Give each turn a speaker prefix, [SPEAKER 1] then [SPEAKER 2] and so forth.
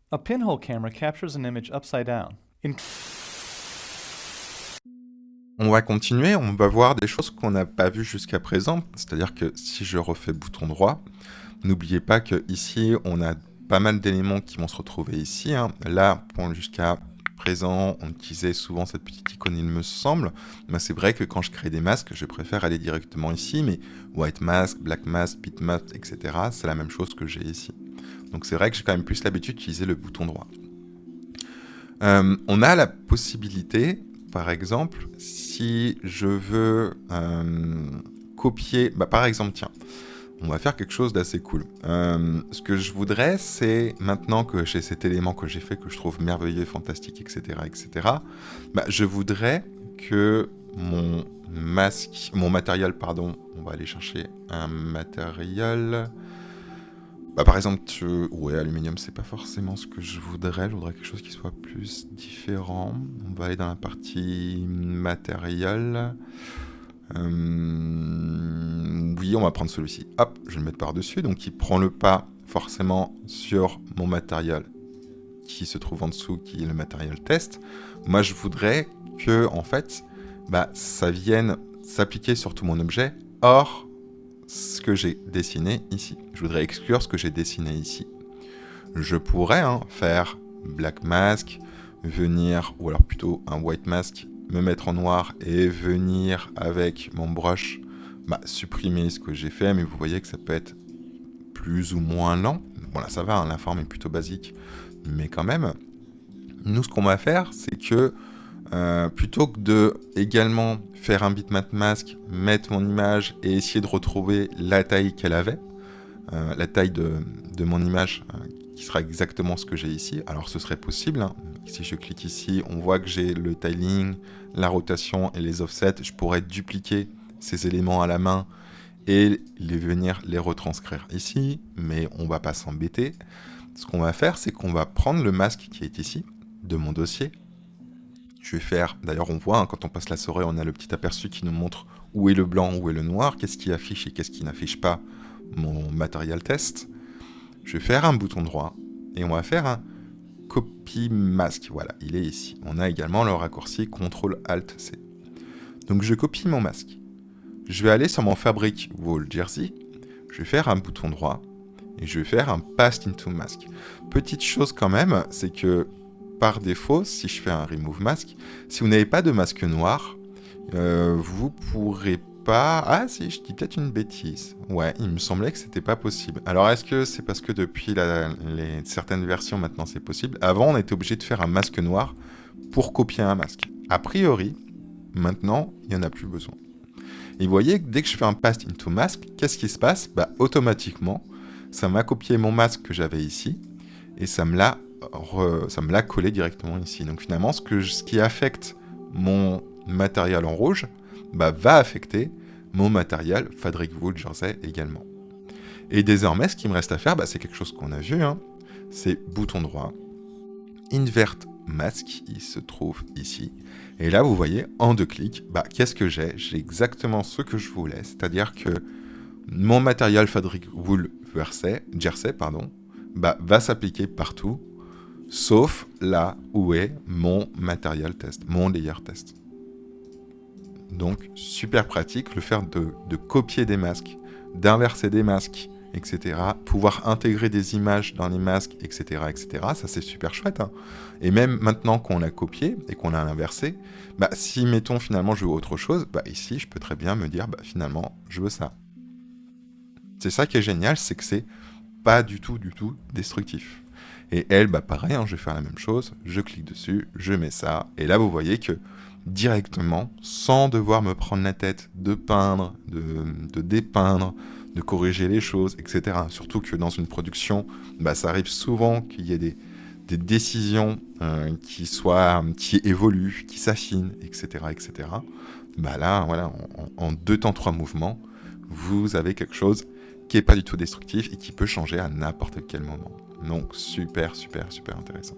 [SPEAKER 1] A pinhole camera captures an image upside down.
[SPEAKER 2] On va continuer, on va voir des choses qu'on n'a pas vues jusqu'à présent. C'est-à-dire que si je refais bouton droit, n'oubliez pas que ici on a pas mal d'éléments qui vont se retrouver ici. Là, jusqu'à présent, on utilisait souvent cette petite icône, il me semble. Mais c'est vrai que quand je crée des masques, je préfère aller directement ici. Mais white mask, black mask, bitmap, etc., c'est la même chose que j'ai ici. Donc c'est vrai que j'ai quand même plus l'habitude d'utiliser le bouton droit. On a la possibilité, par exemple, si je veux copier... par exemple, tiens, on va faire quelque chose d'assez cool. Ce que je voudrais, c'est, maintenant que j'ai cet élément que j'ai fait, que je trouve merveilleux, fantastique, etc., je voudrais que mon matériel, pardon, on va aller chercher un matériel... par exemple, ouais, aluminium, c'est pas forcément ce que je voudrais quelque chose qui soit plus différent. On va aller dans la partie matériel. Oui, on va prendre celui-ci. Hop, je vais le mettre par-dessus. Donc, il prend le pas forcément sur mon matériel qui se trouve en dessous, qui est le matériel test. Moi, je voudrais que, en fait, ça vienne s'appliquer sur tout mon objet. Or, ce que j'ai dessiné ici. Je voudrais exclure ce que j'ai dessiné ici. Je pourrais faire black mask, venir, ou alors plutôt un white mask, me mettre en noir et venir avec mon brush supprimer ce que j'ai fait, mais vous voyez que ça peut être plus ou moins lent. Bon là ça va, la forme est plutôt basique, mais quand même, nous ce qu'on va faire, c'est que plutôt que de également faire un bitmap mask, mettre mon image et essayer de retrouver la taille qu'elle avait, la taille de mon image qui sera exactement ce que j'ai ici, alors ce serait possible. Si je clique ici, on voit que j'ai le tiling, la rotation et les offsets. Je pourrais dupliquer ces éléments à la main et venir les retranscrire ici, mais on va pas s'embêter. Ce qu'on va faire, c'est qu'on va prendre le masque qui est ici, de mon dossier. Je vais faire, d'ailleurs on voit, quand on passe la souris, on a le petit aperçu qui nous montre où est le blanc, où est le noir, qu'est-ce qui affiche et qu'est-ce qui n'affiche pas mon matériel test. Je vais faire un bouton droit et on va faire un copy mask. Voilà, il est ici. On a également le raccourci CTRL-ALT-C. Donc je copie mon masque. Je vais aller sur mon Fabric Wool Jersey. Je vais faire un bouton droit et je vais faire un Paste into Mask. Petite chose quand même, c'est que par défaut, si je fais un Remove Mask, si vous n'avez pas de masque noir, vous pourrez pas... Ah si, je dis peut-être une bêtise. Ouais, il me semblait que c'était pas possible. Alors est-ce que c'est parce que depuis certaines versions maintenant c'est possible? Avant on était obligé de faire un masque noir pour copier un masque. A priori, maintenant il n'y en a plus besoin. Et vous voyez que dès que je fais un Paste into Mask, qu'est-ce qui se passe? Automatiquement, ça m'a copié mon masque que j'avais ici et ça me l'a collé directement ici. Donc finalement, ce qui affecte mon matériel en rouge va affecter mon matériel Fabric Wool Jersey également. Et désormais, ce qu'il me reste à faire, c'est quelque chose qu'on a vu, c'est bouton droit, Invert Mask, il se trouve ici. Et là, vous voyez, en 2 clics, qu'est-ce que j'ai? J'ai exactement ce que je voulais, c'est-à-dire que mon matériel Fabric Wool Jersey, va s'appliquer partout, sauf là où est mon matériel test, mon layer test. Donc, super pratique, le fait de copier des masques, d'inverser des masques, etc. Pouvoir intégrer des images dans les masques, etc. Ça, c'est super chouette. Et même maintenant qu'on l'a copié et qu'on l'a inversé, si, mettons, finalement, je veux autre chose, ici, je peux très bien me dire, finalement, je veux ça. C'est ça qui est génial, c'est que c'est pas du tout destructif. Et elle, pareil, je vais faire la même chose, je clique dessus, je mets ça, et là vous voyez que directement, sans devoir me prendre la tête de peindre, de dépeindre, de corriger les choses, etc. Surtout que dans une production, ça arrive souvent qu'il y ait des décisions qui évoluent, qui s'affinent, etc. Là, voilà, en 2 temps 3 mouvements, vous avez quelque chose qui n'est pas du tout destructif et qui peut changer à n'importe quel moment. Donc super intéressant.